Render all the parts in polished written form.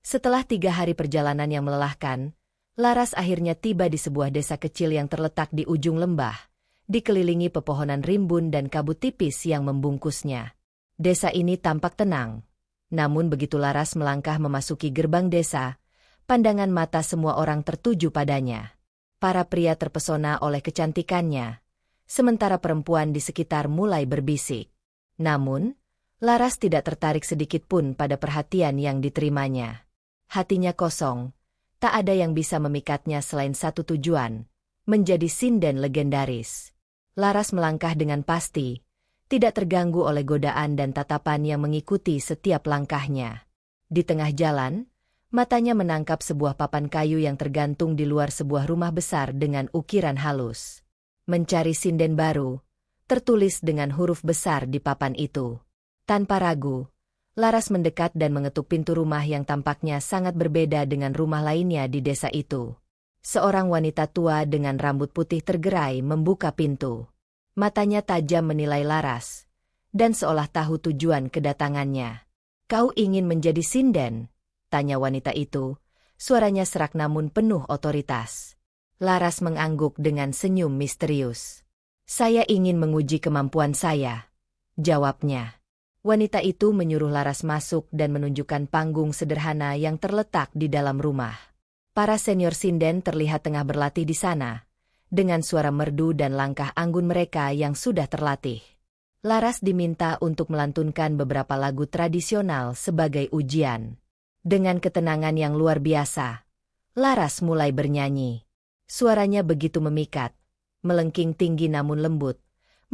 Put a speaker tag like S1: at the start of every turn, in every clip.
S1: Setelah 3 hari perjalanan yang melelahkan, Laras akhirnya tiba di sebuah desa kecil yang terletak di ujung lembah, dikelilingi pepohonan rimbun dan kabut tipis yang membungkusnya. Desa ini tampak tenang. Namun begitu Laras melangkah memasuki gerbang desa, pandangan mata semua orang tertuju padanya. Para pria terpesona oleh kecantikannya, sementara perempuan di sekitar mulai berbisik. Namun, Laras tidak tertarik sedikit pun pada perhatian yang diterimanya. Hatinya kosong, tak ada yang bisa memikatnya selain satu tujuan, menjadi sinden legendaris. Laras melangkah dengan pasti, tidak terganggu oleh godaan dan tatapan yang mengikuti setiap langkahnya. Di tengah jalan, matanya menangkap sebuah papan kayu yang tergantung di luar sebuah rumah besar dengan ukiran halus. Mencari sinden baru, tertulis dengan huruf besar di papan itu. Tanpa ragu, Laras mendekat dan mengetuk pintu rumah yang tampaknya sangat berbeda dengan rumah lainnya di desa itu. Seorang wanita tua dengan rambut putih tergerai membuka pintu. Matanya tajam menilai Laras, dan seolah tahu tujuan kedatangannya. "Kau ingin menjadi sinden?" tanya wanita itu, suaranya serak namun penuh otoritas. Laras mengangguk dengan senyum misterius. "Saya ingin menguji kemampuan saya," jawabnya. Wanita itu menyuruh Laras masuk dan menunjukkan panggung sederhana yang terletak di dalam rumah. Para senior sinden terlihat tengah berlatih di sana, dengan suara merdu dan langkah anggun mereka yang sudah terlatih. Laras diminta untuk melantunkan beberapa lagu tradisional sebagai ujian. Dengan ketenangan yang luar biasa, Laras mulai bernyanyi. Suaranya begitu memikat, melengking tinggi namun lembut,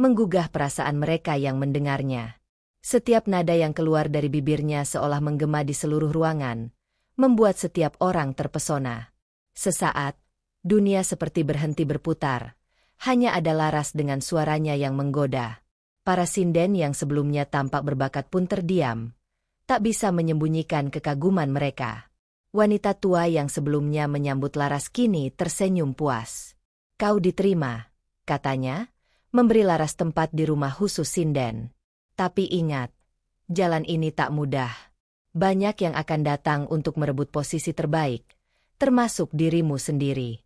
S1: menggugah perasaan mereka yang mendengarnya. Setiap nada yang keluar dari bibirnya seolah menggema di seluruh ruangan, membuat setiap orang terpesona. Sesaat, dunia seperti berhenti berputar. Hanya ada Laras dengan suaranya yang menggoda. Para sinden yang sebelumnya tampak berbakat pun terdiam, tak bisa menyembunyikan kekaguman mereka. Wanita tua yang sebelumnya menyambut Laras kini tersenyum puas. "Kau diterima," katanya, memberi Laras tempat di rumah khusus sinden. "Tapi ingat, jalan ini tak mudah. Banyak yang akan datang untuk merebut posisi terbaik, termasuk dirimu sendiri."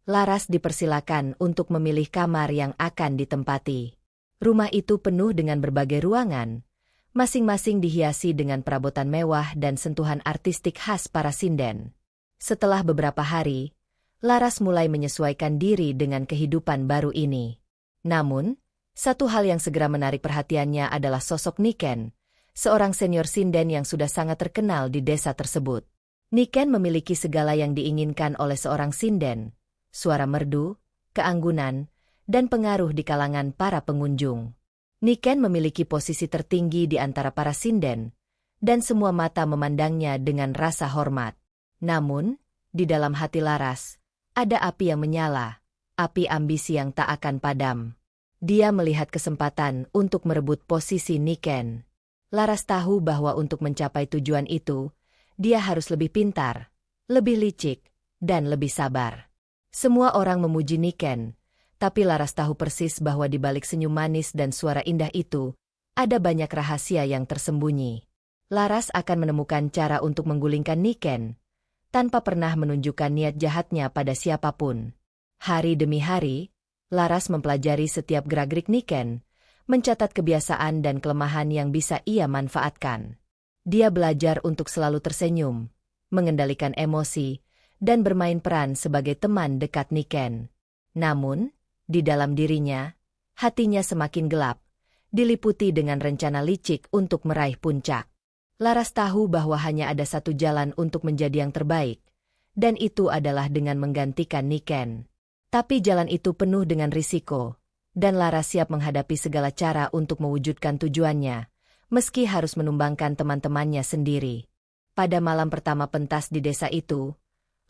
S1: Laras dipersilakan untuk memilih kamar yang akan ditempati. Rumah itu penuh dengan berbagai ruangan, masing-masing dihiasi dengan perabotan mewah dan sentuhan artistik khas para sinden. Setelah beberapa hari, Laras mulai menyesuaikan diri dengan kehidupan baru ini. Namun, satu hal yang segera menarik perhatiannya adalah sosok Niken, seorang senior sinden yang sudah sangat terkenal di desa tersebut. Niken memiliki segala yang diinginkan oleh seorang sinden, suara merdu, keanggunan, dan pengaruh di kalangan para pengunjung. Niken memiliki posisi tertinggi di antara para sinden, dan semua mata memandangnya dengan rasa hormat. Namun, di dalam hati Laras, ada api yang menyala, api ambisi yang tak akan padam. Dia melihat kesempatan untuk merebut posisi Niken. Laras tahu bahwa untuk mencapai tujuan itu, dia harus lebih pintar, lebih licik, dan lebih sabar. Semua orang memuji Niken, tapi Laras tahu persis bahwa di balik senyum manis dan suara indah itu, ada banyak rahasia yang tersembunyi. Laras akan menemukan cara untuk menggulingkan Niken, tanpa pernah menunjukkan niat jahatnya pada siapapun. Hari demi hari, Laras mempelajari setiap gerak-gerik Niken, mencatat kebiasaan dan kelemahan yang bisa ia manfaatkan. Dia belajar untuk selalu tersenyum, mengendalikan emosi, dan bermain peran sebagai teman dekat Niken. Namun, di dalam dirinya, hatinya semakin gelap, diliputi dengan rencana licik untuk meraih puncak. Laras tahu bahwa hanya ada satu jalan untuk menjadi yang terbaik, dan itu adalah dengan menggantikan Niken. Tapi jalan itu penuh dengan risiko, dan Laras siap menghadapi segala cara untuk mewujudkan tujuannya, meski harus menumbangkan teman-temannya sendiri. Pada malam pertama pentas di desa itu,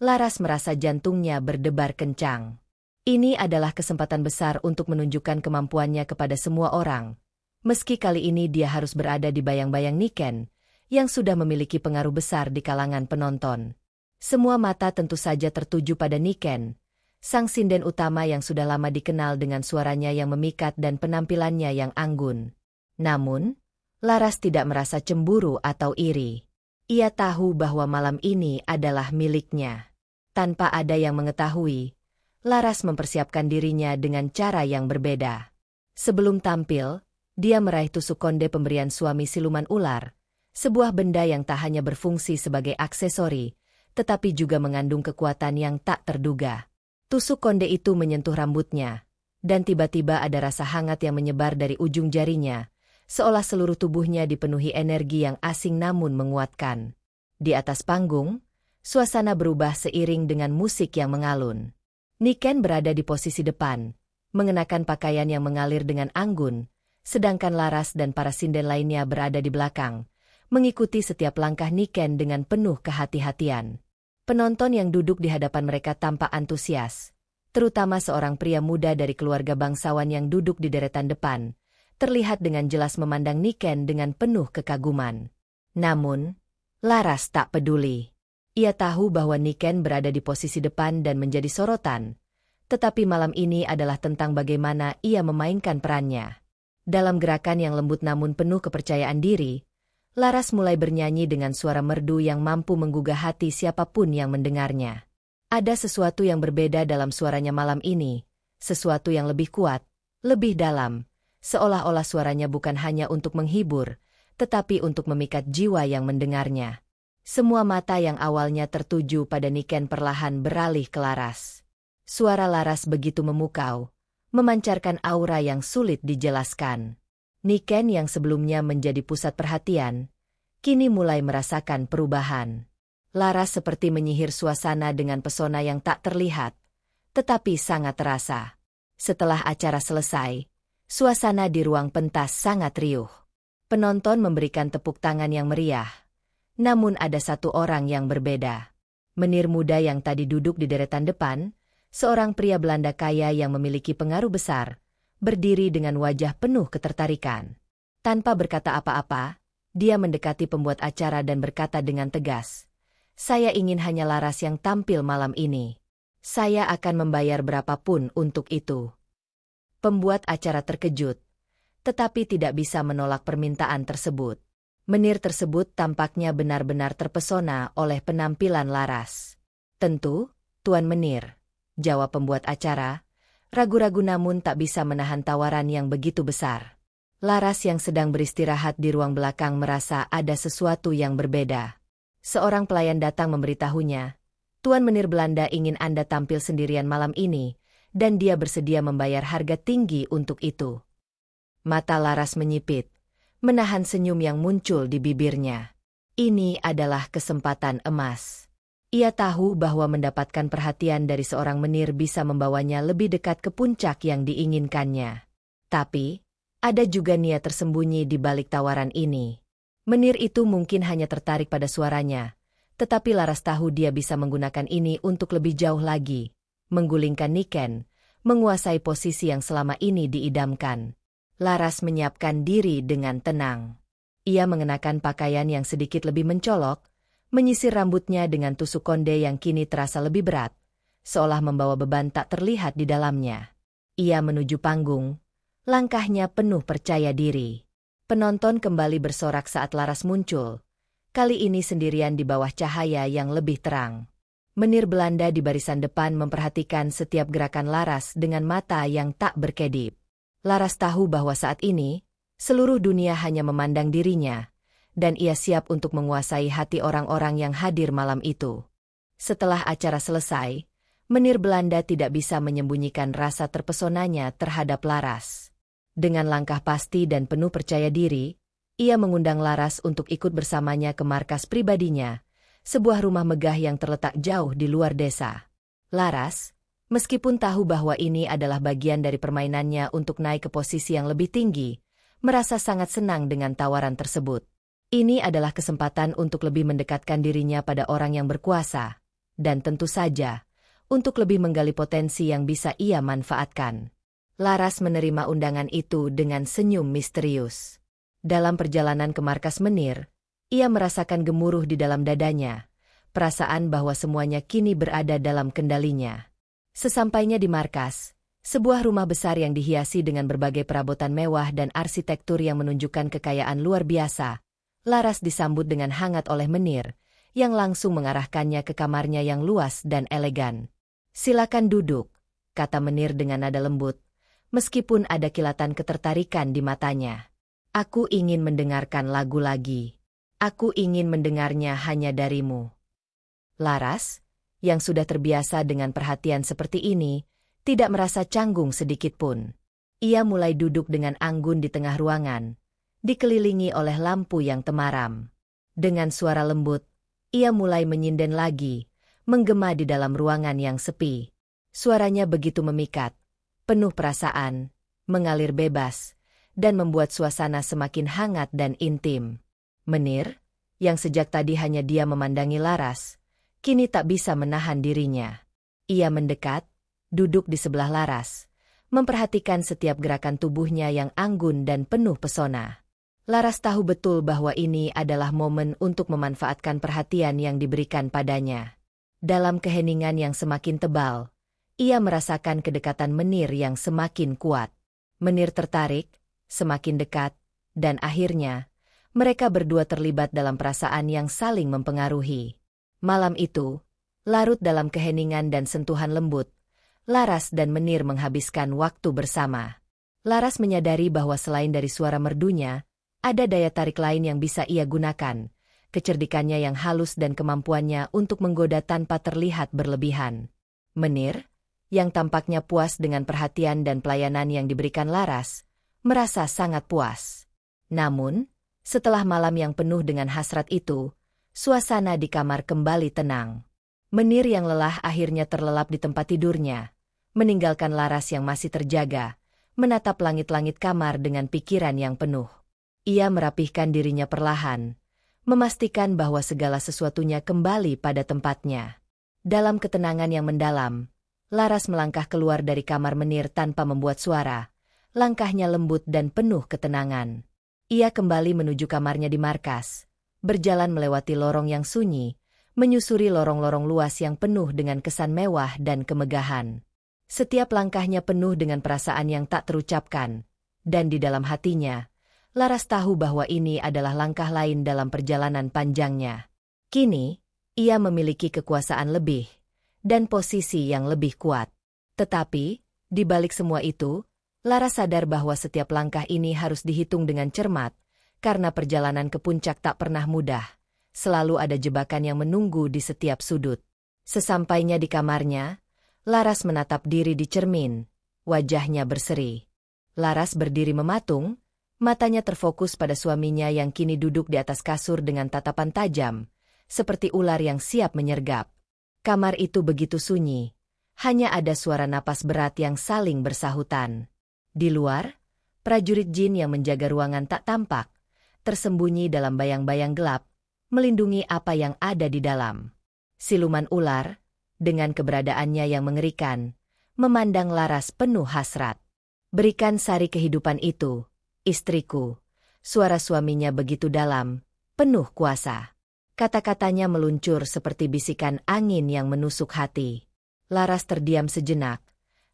S1: Laras merasa jantungnya berdebar kencang. Ini adalah kesempatan besar untuk menunjukkan kemampuannya kepada semua orang, meski kali ini dia harus berada di bayang-bayang Niken, yang sudah memiliki pengaruh besar di kalangan penonton. Semua mata tentu saja tertuju pada Niken, sang sinden utama yang sudah lama dikenal dengan suaranya yang memikat dan penampilannya yang anggun. Namun, Laras tidak merasa cemburu atau iri. Ia tahu bahwa malam ini adalah miliknya. Tanpa ada yang mengetahui, Laras mempersiapkan dirinya dengan cara yang berbeda. Sebelum tampil, dia meraih tusuk konde pemberian suami siluman ular, sebuah benda yang tak hanya berfungsi sebagai aksesori, tetapi juga mengandung kekuatan yang tak terduga. Tusuk konde itu menyentuh rambutnya, dan tiba-tiba ada rasa hangat yang menyebar dari ujung jarinya, seolah seluruh tubuhnya dipenuhi energi yang asing namun menguatkan. Di atas panggung, suasana berubah seiring dengan musik yang mengalun. Niken berada di posisi depan, mengenakan pakaian yang mengalir dengan anggun, sedangkan Laras dan para sinden lainnya berada di belakang, mengikuti setiap langkah Niken dengan penuh kehati-hatian. Penonton yang duduk di hadapan mereka tampak antusias, terutama seorang pria muda dari keluarga bangsawan yang duduk di deretan depan, terlihat dengan jelas memandang Niken dengan penuh kekaguman. Namun, Laras tak peduli. Ia tahu bahwa Niken berada di posisi depan dan menjadi sorotan, tetapi malam ini adalah tentang bagaimana ia memainkan perannya. Dalam gerakan yang lembut namun penuh kepercayaan diri, Laras mulai bernyanyi dengan suara merdu yang mampu menggugah hati siapapun yang mendengarnya. Ada sesuatu yang berbeda dalam suaranya malam ini, sesuatu yang lebih kuat, lebih dalam, seolah-olah suaranya bukan hanya untuk menghibur, tetapi untuk memikat jiwa yang mendengarnya. Semua mata yang awalnya tertuju pada Niken perlahan beralih ke Laras. Suara Laras begitu memukau, memancarkan aura yang sulit dijelaskan. Niken yang sebelumnya menjadi pusat perhatian, kini mulai merasakan perubahan. Laras seperti menyihir suasana dengan pesona yang tak terlihat, tetapi sangat terasa. Setelah acara selesai, suasana di ruang pentas sangat riuh. Penonton memberikan tepuk tangan yang meriah. Namun ada satu orang yang berbeda. Menir muda yang tadi duduk di deretan depan, seorang pria Belanda kaya yang memiliki pengaruh besar, berdiri dengan wajah penuh ketertarikan. Tanpa berkata apa-apa, dia mendekati pembuat acara dan berkata dengan tegas, "Saya ingin hanya Laras yang tampil malam ini. Saya akan membayar berapapun untuk itu." Pembuat acara terkejut, tetapi tidak bisa menolak permintaan tersebut. Menir tersebut tampaknya benar-benar terpesona oleh penampilan Laras. "Tentu, Tuan Menir," jawab pembuat acara, ragu-ragu namun tak bisa menahan tawaran yang begitu besar. Laras yang sedang beristirahat di ruang belakang merasa ada sesuatu yang berbeda. Seorang pelayan datang memberitahunya, "Tuan Menir Belanda ingin Anda tampil sendirian malam ini, dan dia bersedia membayar harga tinggi untuk itu." Mata Laras menyipit, menahan senyum yang muncul di bibirnya. Ini adalah kesempatan emas. Ia tahu bahwa mendapatkan perhatian dari seorang menir bisa membawanya lebih dekat ke puncak yang diinginkannya. Tapi, ada juga niat tersembunyi di balik tawaran ini. Menir itu mungkin hanya tertarik pada suaranya, tetapi Laras tahu dia bisa menggunakan ini untuk lebih jauh lagi, menggulingkan Niken, menguasai posisi yang selama ini diidamkan. Laras menyiapkan diri dengan tenang. Ia mengenakan pakaian yang sedikit lebih mencolok, menyisir rambutnya dengan tusuk konde yang kini terasa lebih berat, seolah membawa beban tak terlihat di dalamnya. Ia menuju panggung, langkahnya penuh percaya diri. Penonton kembali bersorak saat Laras muncul, kali ini sendirian di bawah cahaya yang lebih terang. Menir Belanda di barisan depan memperhatikan setiap gerakan Laras dengan mata yang tak berkedip. Laras tahu bahwa saat ini, seluruh dunia hanya memandang dirinya, dan ia siap untuk menguasai hati orang-orang yang hadir malam itu. Setelah acara selesai, Menir Belanda tidak bisa menyembunyikan rasa terpesonanya terhadap Laras. Dengan langkah pasti dan penuh percaya diri, ia mengundang Laras untuk ikut bersamanya ke markas pribadinya, sebuah rumah megah yang terletak jauh di luar desa. Laras, meskipun tahu bahwa ini adalah bagian dari permainannya untuk naik ke posisi yang lebih tinggi, merasa sangat senang dengan tawaran tersebut. Ini adalah kesempatan untuk lebih mendekatkan dirinya pada orang yang berkuasa, dan tentu saja, untuk lebih menggali potensi yang bisa ia manfaatkan. Laras menerima undangan itu dengan senyum misterius. Dalam perjalanan ke markas Menir, ia merasakan gemuruh di dalam dadanya, perasaan bahwa semuanya kini berada dalam kendalinya. Sesampainya di markas, sebuah rumah besar yang dihiasi dengan berbagai perabotan mewah dan arsitektur yang menunjukkan kekayaan luar biasa, Laras disambut dengan hangat oleh Menir, yang langsung mengarahkannya ke kamarnya yang luas dan elegan. "Silakan duduk," kata Menir dengan nada lembut, meskipun ada kilatan ketertarikan di matanya. "Aku ingin mendengarkan lagu lagi. Aku ingin mendengarnya hanya darimu." Laras, yang sudah terbiasa dengan perhatian seperti ini, tidak merasa canggung sedikitpun. Ia mulai duduk dengan anggun di tengah ruangan, dikelilingi oleh lampu yang temaram. Dengan suara lembut, ia mulai menyinden lagi, menggema di dalam ruangan yang sepi. Suaranya begitu memikat, penuh perasaan, mengalir bebas, dan membuat suasana semakin hangat dan intim. Menir, yang sejak tadi hanya dia memandangi Laras, kini tak bisa menahan dirinya. Ia mendekat, duduk di sebelah Laras, memperhatikan setiap gerakan tubuhnya yang anggun dan penuh pesona. Laras tahu betul bahwa ini adalah momen untuk memanfaatkan perhatian yang diberikan padanya. Dalam keheningan yang semakin tebal, ia merasakan kedekatan Menir yang semakin kuat. Menir tertarik, semakin dekat, dan akhirnya, mereka berdua terlibat dalam perasaan yang saling mempengaruhi. Malam itu, larut dalam keheningan dan sentuhan lembut, Laras dan Menir menghabiskan waktu bersama. Laras menyadari bahwa selain dari suara merdunya, ada daya tarik lain yang bisa ia gunakan, kecerdikannya yang halus dan kemampuannya untuk menggoda tanpa terlihat berlebihan. Menir, yang tampaknya puas dengan perhatian dan pelayanan yang diberikan Laras, merasa sangat puas. Namun, setelah malam yang penuh dengan hasrat itu, suasana di kamar kembali tenang. Menir yang lelah akhirnya terlelap di tempat tidurnya, meninggalkan Laras yang masih terjaga, menatap langit-langit kamar dengan pikiran yang penuh. Ia merapihkan dirinya perlahan, memastikan bahwa segala sesuatunya kembali pada tempatnya. Dalam ketenangan yang mendalam, Laras melangkah keluar dari kamar Menir tanpa membuat suara, langkahnya lembut dan penuh ketenangan. Ia kembali menuju kamarnya di markas, berjalan melewati lorong yang sunyi, menyusuri lorong-lorong luas yang penuh dengan kesan mewah dan kemegahan. Setiap langkahnya penuh dengan perasaan yang tak terucapkan, dan di dalam hatinya, Laras tahu bahwa ini adalah langkah lain dalam perjalanan panjangnya. Kini, ia memiliki kekuasaan lebih, dan posisi yang lebih kuat. Tetapi, di balik semua itu, Laras sadar bahwa setiap langkah ini harus dihitung dengan cermat, karena perjalanan ke puncak tak pernah mudah. Selalu ada jebakan yang menunggu di setiap sudut. Sesampainya di kamarnya, Laras menatap diri di cermin, wajahnya berseri. Laras berdiri mematung, matanya terfokus pada suaminya yang kini duduk di atas kasur dengan tatapan tajam, seperti ular yang siap menyergap. Kamar itu begitu sunyi, hanya ada suara napas berat yang saling bersahutan. Di luar, prajurit jin yang menjaga ruangan tak tampak, tersembunyi dalam bayang-bayang gelap, melindungi apa yang ada di dalam. Siluman ular, dengan keberadaannya yang mengerikan, memandang Laras penuh hasrat. "Berikan sari kehidupan itu, istriku." Suara suaminya begitu dalam, penuh kuasa. Kata-katanya meluncur seperti bisikan angin yang menusuk hati. Laras terdiam sejenak,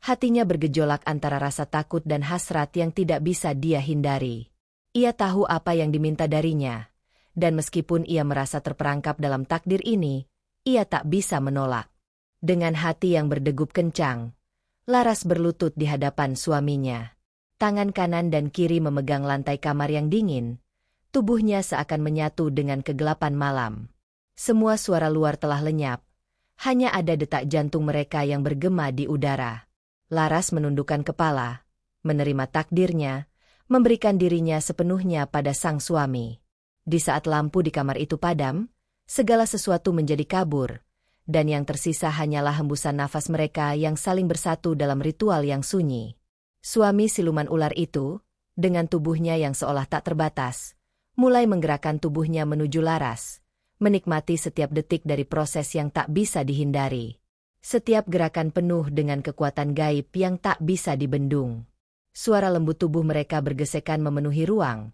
S1: hatinya bergejolak antara rasa takut dan hasrat yang tidak bisa dia hindari. Ia tahu apa yang diminta darinya, dan meskipun ia merasa terperangkap dalam takdir ini, ia tak bisa menolak. Dengan hati yang berdegup kencang, Laras berlutut di hadapan suaminya. Tangan kanan dan kiri memegang lantai kamar yang dingin, tubuhnya seakan menyatu dengan kegelapan malam. Semua suara luar telah lenyap, hanya ada detak jantung mereka yang bergema di udara. Laras menundukkan kepala, menerima takdirnya, memberikan dirinya sepenuhnya pada sang suami. Di saat lampu di kamar itu padam, segala sesuatu menjadi kabur, dan yang tersisa hanyalah hembusan nafas mereka yang saling bersatu dalam ritual yang sunyi. Suami siluman ular itu, dengan tubuhnya yang seolah tak terbatas, mulai menggerakkan tubuhnya menuju Laras, menikmati setiap detik dari proses yang tak bisa dihindari. Setiap gerakan penuh dengan kekuatan gaib yang tak bisa dibendung. Suara lembut tubuh mereka bergesekan memenuhi ruang.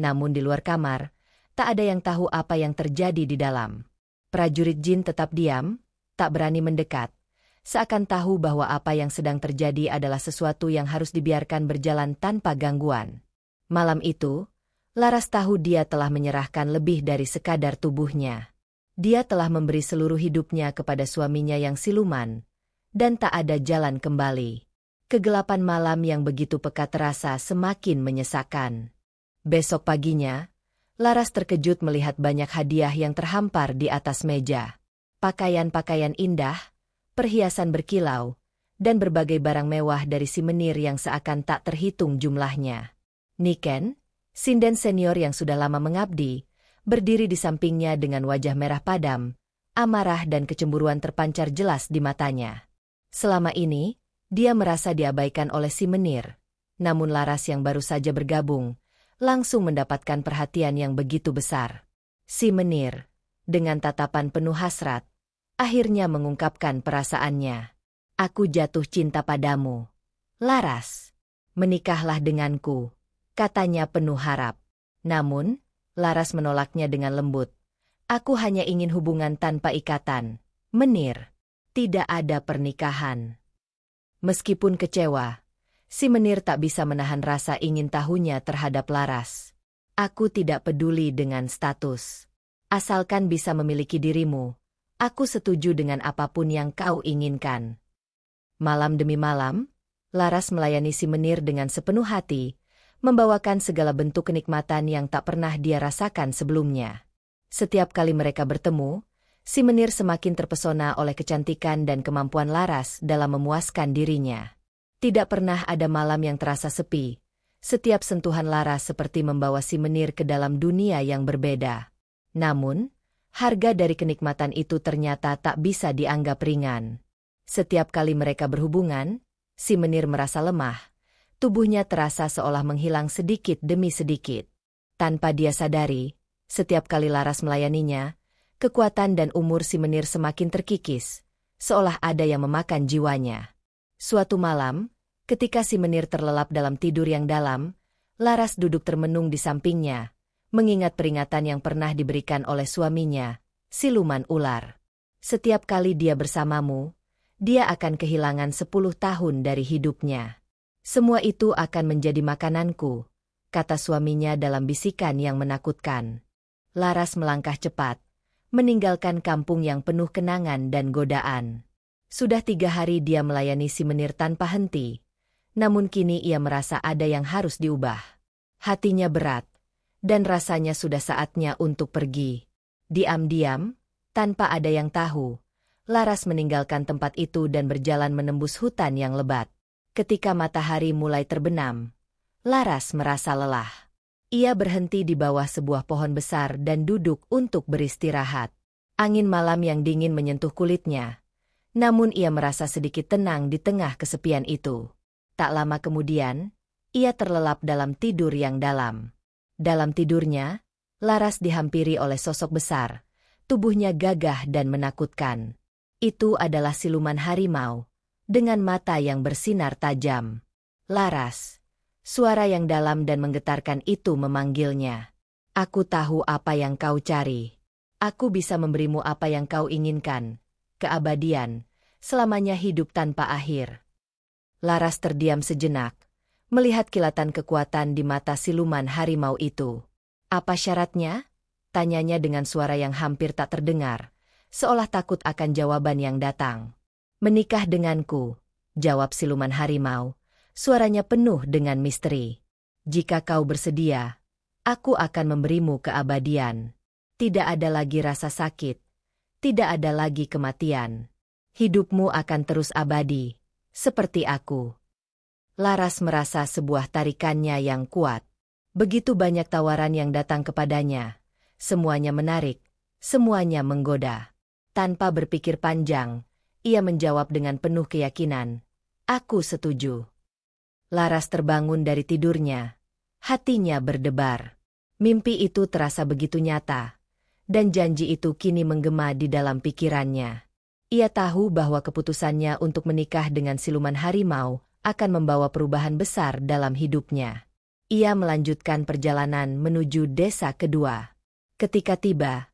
S1: Namun di luar kamar, tak ada yang tahu apa yang terjadi di dalam. Prajurit jin tetap diam, tak berani mendekat, seakan tahu bahwa apa yang sedang terjadi adalah sesuatu yang harus dibiarkan berjalan tanpa gangguan. Malam itu, Laras tahu dia telah menyerahkan lebih dari sekadar tubuhnya. Dia telah memberi seluruh hidupnya kepada suaminya yang siluman, dan tak ada jalan kembali. Kegelapan malam yang begitu pekat terasa semakin menyesakan. Besok paginya, Laras terkejut melihat banyak hadiah yang terhampar di atas meja. Pakaian-pakaian indah, perhiasan berkilau, dan berbagai barang mewah dari si menir yang seakan tak terhitung jumlahnya. Niken, sinden senior yang sudah lama mengabdi, berdiri di sampingnya dengan wajah merah padam, amarah dan kecemburuan terpancar jelas di matanya. Selama ini, dia merasa diabaikan oleh si menir, namun Laras yang baru saja bergabung, langsung mendapatkan perhatian yang begitu besar. Si menir, dengan tatapan penuh hasrat, akhirnya mengungkapkan perasaannya. Aku jatuh cinta padamu. Laras, menikahlah denganku, katanya penuh harap. Namun, Laras menolaknya dengan lembut. Aku hanya ingin hubungan tanpa ikatan. Menir, tidak ada pernikahan. Meskipun kecewa, si menir tak bisa menahan rasa ingin tahunya terhadap Laras. Aku tidak peduli dengan status. Asalkan bisa memiliki dirimu, aku setuju dengan apapun yang kau inginkan. Malam demi malam, Laras melayani si menir dengan sepenuh hati, membawakan segala bentuk kenikmatan yang tak pernah dia rasakan sebelumnya. Setiap kali mereka bertemu, si menir semakin terpesona oleh kecantikan dan kemampuan Laras dalam memuaskan dirinya. Tidak pernah ada malam yang terasa sepi. Setiap sentuhan Laras seperti membawa si menir ke dalam dunia yang berbeda. Namun, harga dari kenikmatan itu ternyata tak bisa dianggap ringan. Setiap kali mereka berhubungan, si menir merasa lemah. Tubuhnya terasa seolah menghilang sedikit demi sedikit. Tanpa dia sadari, setiap kali Laras melayaninya, kekuatan dan umur si menir semakin terkikis, seolah ada yang memakan jiwanya. Suatu malam, ketika si menir terlelap dalam tidur yang dalam, Laras duduk termenung di sampingnya, mengingat peringatan yang pernah diberikan oleh suaminya, siluman ular. Setiap kali dia bersamamu, dia akan kehilangan 10 tahun dari hidupnya. Semua itu akan menjadi makananku, kata suaminya dalam bisikan yang menakutkan. Laras melangkah cepat, meninggalkan kampung yang penuh kenangan dan godaan. Sudah 3 hari dia melayani si menir tanpa henti, namun kini ia merasa ada yang harus diubah. Hatinya berat, dan rasanya sudah saatnya untuk pergi. Diam-diam, tanpa ada yang tahu, Laras meninggalkan tempat itu dan berjalan menembus hutan yang lebat. Ketika matahari mulai terbenam, Laras merasa lelah. Ia berhenti di bawah sebuah pohon besar dan duduk untuk beristirahat. Angin malam yang dingin menyentuh kulitnya, namun ia merasa sedikit tenang di tengah kesepian itu. Tak lama kemudian, ia terlelap dalam tidur yang dalam. Dalam tidurnya, Laras dihampiri oleh sosok besar, tubuhnya gagah dan menakutkan. Itu adalah siluman harimau, dengan mata yang bersinar tajam. Laras, suara yang dalam dan menggetarkan itu memanggilnya. Aku tahu apa yang kau cari. Aku bisa memberimu apa yang kau inginkan, keabadian, selamanya hidup tanpa akhir. Laras terdiam sejenak, melihat kilatan kekuatan di mata siluman harimau itu. Apa syaratnya? Tanyanya dengan suara yang hampir tak terdengar, seolah takut akan jawaban yang datang. Menikah denganku, jawab siluman harimau, suaranya penuh dengan misteri. Jika kau bersedia, aku akan memberimu keabadian. Tidak ada lagi rasa sakit, tidak ada lagi kematian. Hidupmu akan terus abadi, seperti aku. Laras merasa sebuah tarikannya yang kuat. Begitu banyak tawaran yang datang kepadanya. Semuanya menarik, semuanya menggoda. Tanpa berpikir panjang, ia menjawab dengan penuh keyakinan, "Aku setuju." Laras terbangun dari tidurnya. Hatinya berdebar. Mimpi itu terasa begitu nyata, dan janji itu kini menggema di dalam pikirannya. Ia tahu bahwa keputusannya untuk menikah dengan siluman harimau akan membawa perubahan besar dalam hidupnya. Ia melanjutkan perjalanan menuju desa kedua. Ketika tiba,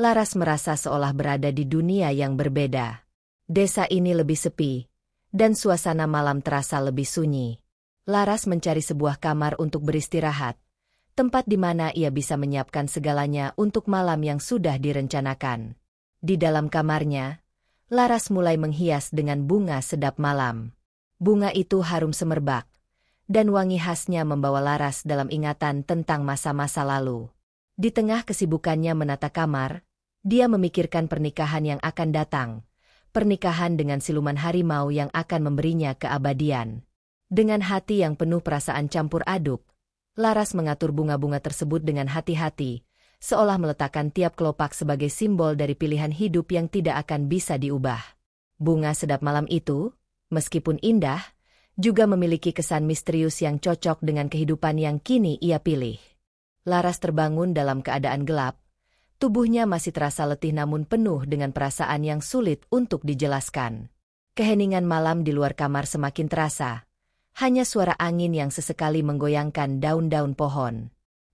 S1: Laras merasa seolah berada di dunia yang berbeda. Desa ini lebih sepi, dan suasana malam terasa lebih sunyi. Laras mencari sebuah kamar untuk beristirahat, tempat di mana ia bisa menyiapkan segalanya untuk malam yang sudah direncanakan. Di dalam kamarnya, Laras mulai menghias dengan bunga sedap malam. Bunga itu harum semerbak, dan wangi khasnya membawa Laras dalam ingatan tentang masa-masa lalu. Di tengah kesibukannya menata kamar, dia memikirkan pernikahan yang akan datang, pernikahan dengan siluman harimau yang akan memberinya keabadian. Dengan hati yang penuh perasaan campur aduk, Laras mengatur bunga-bunga tersebut dengan hati-hati, seolah meletakkan tiap kelopak sebagai simbol dari pilihan hidup yang tidak akan bisa diubah. Bunga sedap malam itu, meskipun indah, juga memiliki kesan misterius yang cocok dengan kehidupan yang kini ia pilih. Laras terbangun dalam keadaan gelap. Tubuhnya masih terasa letih namun penuh dengan perasaan yang sulit untuk dijelaskan. Keheningan malam di luar kamar semakin terasa. Hanya suara angin yang sesekali menggoyangkan daun-daun pohon.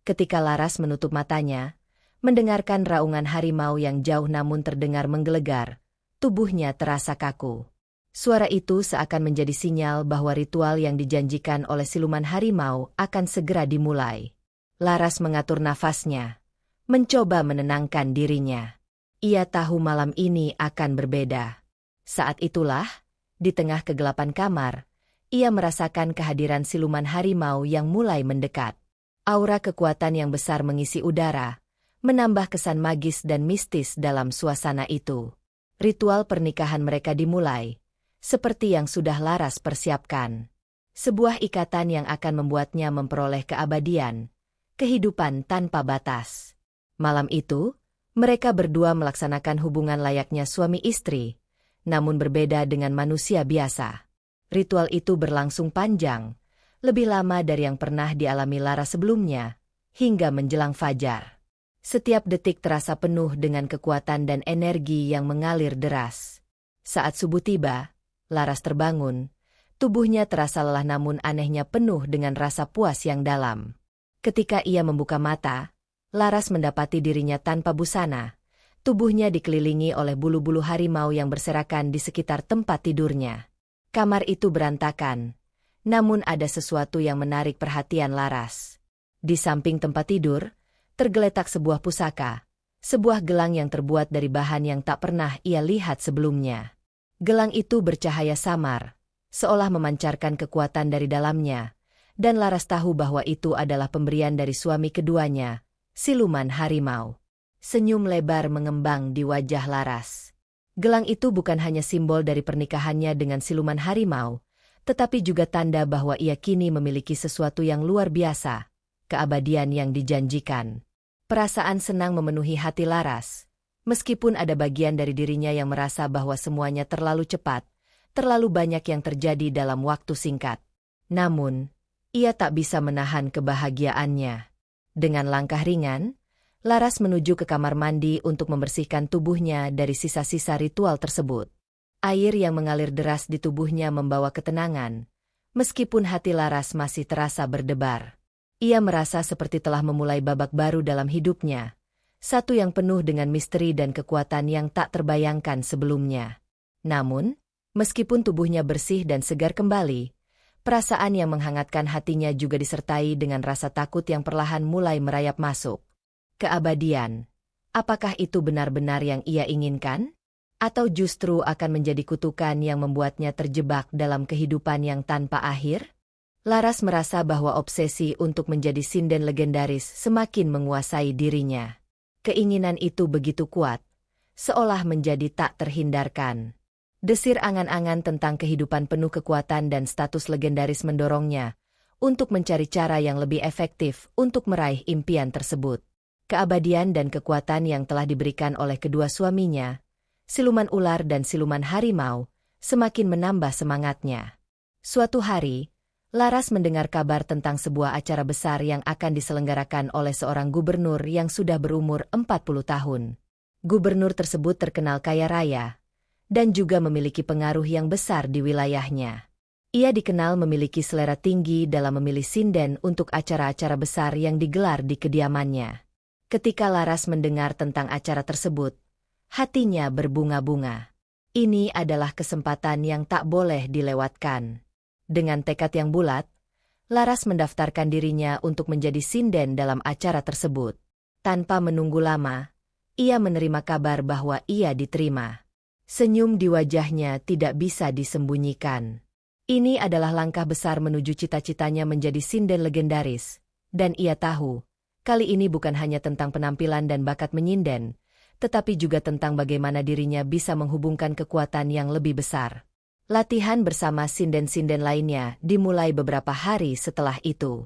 S1: Ketika Laras menutup matanya, mendengarkan raungan harimau yang jauh namun terdengar menggelegar, tubuhnya terasa kaku. Suara itu seakan menjadi sinyal bahwa ritual yang dijanjikan oleh siluman harimau akan segera dimulai. Laras mengatur nafasnya, mencoba menenangkan dirinya. Ia tahu malam ini akan berbeda. Saat itulah, di tengah kegelapan kamar, ia merasakan kehadiran siluman harimau yang mulai mendekat. Aura kekuatan yang besar mengisi udara, menambah kesan magis dan mistis dalam suasana itu. Ritual pernikahan mereka dimulai, seperti yang sudah Laras persiapkan. Sebuah ikatan yang akan membuatnya memperoleh keabadian, kehidupan tanpa batas. Malam itu, mereka berdua melaksanakan hubungan layaknya suami istri, namun berbeda dengan manusia biasa. Ritual itu berlangsung panjang, lebih lama dari yang pernah dialami Laras sebelumnya, hingga menjelang fajar. Setiap detik terasa penuh dengan kekuatan dan energi yang mengalir deras. Saat subuh tiba, Laras terbangun, tubuhnya terasa lelah namun anehnya penuh dengan rasa puas yang dalam. Ketika ia membuka mata, Laras mendapati dirinya tanpa busana. Tubuhnya dikelilingi oleh bulu-bulu harimau yang berserakan di sekitar tempat tidurnya. Kamar itu berantakan, namun ada sesuatu yang menarik perhatian Laras. Di samping tempat tidur, tergeletak sebuah pusaka, sebuah gelang yang terbuat dari bahan yang tak pernah ia lihat sebelumnya. Gelang itu bercahaya samar, seolah memancarkan kekuatan dari dalamnya, dan Laras tahu bahwa itu adalah pemberian dari suami keduanya, siluman harimau. Senyum lebar mengembang di wajah Laras. Gelang itu bukan hanya simbol dari pernikahannya dengan siluman harimau, tetapi juga tanda bahwa ia kini memiliki sesuatu yang luar biasa, keabadian yang dijanjikan. Perasaan senang memenuhi hati Laras. Meskipun ada bagian dari dirinya yang merasa bahwa semuanya terlalu cepat, terlalu banyak yang terjadi dalam waktu singkat. Namun, ia tak bisa menahan kebahagiaannya. Dengan langkah ringan, Laras menuju ke kamar mandi untuk membersihkan tubuhnya dari sisa-sisa ritual tersebut. Air yang mengalir deras di tubuhnya membawa ketenangan, meskipun hati Laras masih terasa berdebar. Ia merasa seperti telah memulai babak baru dalam hidupnya. Satu yang penuh dengan misteri dan kekuatan yang tak terbayangkan sebelumnya. Namun, meskipun tubuhnya bersih dan segar kembali, perasaan yang menghangatkan hatinya juga disertai dengan rasa takut yang perlahan mulai merayap masuk. Keabadian, apakah itu benar-benar yang ia inginkan? Atau justru akan menjadi kutukan yang membuatnya terjebak dalam kehidupan yang tanpa akhir? Laras merasa bahwa obsesi untuk menjadi sinden legendaris semakin menguasai dirinya. Keinginan itu begitu kuat, seolah menjadi tak terhindarkan. Desir angan-angan tentang kehidupan penuh kekuatan dan status legendaris mendorongnya untuk mencari cara yang lebih efektif untuk meraih impian tersebut. Keabadian dan kekuatan yang telah diberikan oleh kedua suaminya, siluman ular dan siluman harimau, semakin menambah semangatnya. Suatu hari, Laras mendengar kabar tentang sebuah acara besar yang akan diselenggarakan oleh seorang gubernur yang sudah berumur 40 tahun. Gubernur tersebut terkenal kaya raya, dan juga memiliki pengaruh yang besar di wilayahnya. Ia dikenal memiliki selera tinggi dalam memilih sinden untuk acara-acara besar yang digelar di kediamannya. Ketika Laras mendengar tentang acara tersebut, hatinya berbunga-bunga. Ini adalah kesempatan yang tak boleh dilewatkan. Dengan tekad yang bulat, Laras mendaftarkan dirinya untuk menjadi sinden dalam acara tersebut. Tanpa menunggu lama, ia menerima kabar bahwa ia diterima. Senyum di wajahnya tidak bisa disembunyikan. Ini adalah langkah besar menuju cita-citanya menjadi sinden legendaris. Dan ia tahu, kali ini bukan hanya tentang penampilan dan bakat menyinden, tetapi juga tentang bagaimana dirinya bisa menghubungkan kekuatan yang lebih besar. Latihan bersama sinden-sinden lainnya dimulai beberapa hari setelah itu.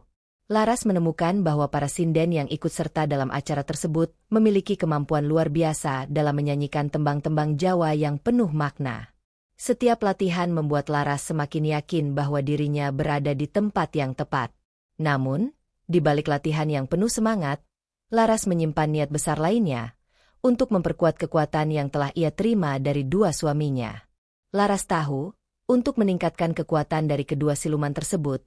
S1: Laras menemukan bahwa para sinden yang ikut serta dalam acara tersebut memiliki kemampuan luar biasa dalam menyanyikan tembang-tembang Jawa yang penuh makna. Setiap latihan membuat Laras semakin yakin bahwa dirinya berada di tempat yang tepat. Namun, di balik latihan yang penuh semangat, Laras menyimpan niat besar lainnya untuk memperkuat kekuatan yang telah ia terima dari dua suaminya. Laras tahu, untuk meningkatkan kekuatan dari kedua siluman tersebut,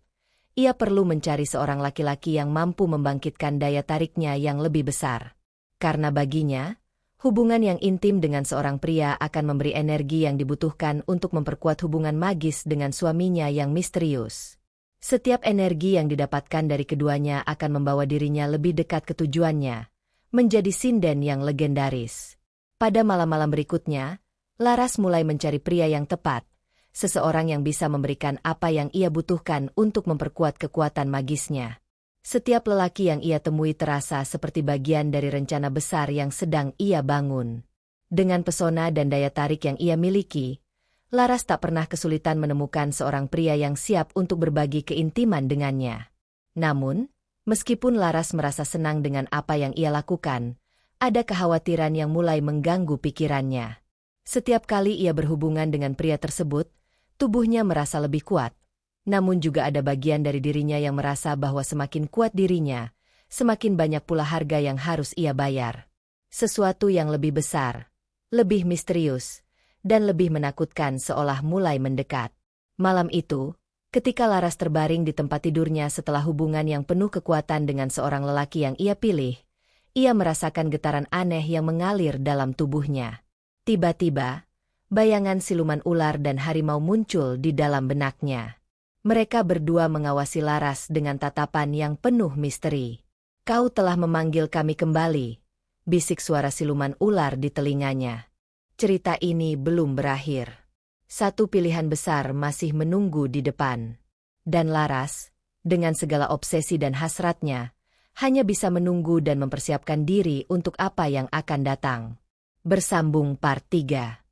S1: ia perlu mencari seorang laki-laki yang mampu membangkitkan daya tariknya yang lebih besar. Karena baginya, hubungan yang intim dengan seorang pria akan memberi energi yang dibutuhkan untuk memperkuat hubungan magis dengan suaminya yang misterius. Setiap energi yang didapatkan dari keduanya akan membawa dirinya lebih dekat ke tujuannya, menjadi sinden yang legendaris. Pada malam-malam berikutnya, Laras mulai mencari pria yang tepat, seseorang yang bisa memberikan apa yang ia butuhkan untuk memperkuat kekuatan magisnya. Setiap lelaki yang ia temui terasa seperti bagian dari rencana besar yang sedang ia bangun. Dengan pesona dan daya tarik yang ia miliki, Laras tak pernah kesulitan menemukan seorang pria yang siap untuk berbagi keintiman dengannya. Namun, meskipun Laras merasa senang dengan apa yang ia lakukan, ada kekhawatiran yang mulai mengganggu pikirannya. Setiap kali ia berhubungan dengan pria tersebut, tubuhnya merasa lebih kuat. Namun juga ada bagian dari dirinya yang merasa bahwa semakin kuat dirinya, semakin banyak pula harga yang harus ia bayar. Sesuatu yang lebih besar, lebih misterius, dan lebih menakutkan seolah mulai mendekat. Malam itu, ketika Laras terbaring di tempat tidurnya setelah hubungan yang penuh kekuatan dengan seorang lelaki yang ia pilih, ia merasakan getaran aneh yang mengalir dalam tubuhnya. Tiba-tiba, bayangan siluman ular dan harimau muncul di dalam benaknya. Mereka berdua mengawasi Laras dengan tatapan yang penuh misteri. "Kau telah memanggil kami kembali," bisik suara siluman ular di telinganya. Cerita ini belum berakhir. Satu pilihan besar masih menunggu di depan. Dan Laras, dengan segala obsesi dan hasratnya, hanya bisa menunggu dan mempersiapkan diri untuk apa yang akan datang. Bersambung part 3.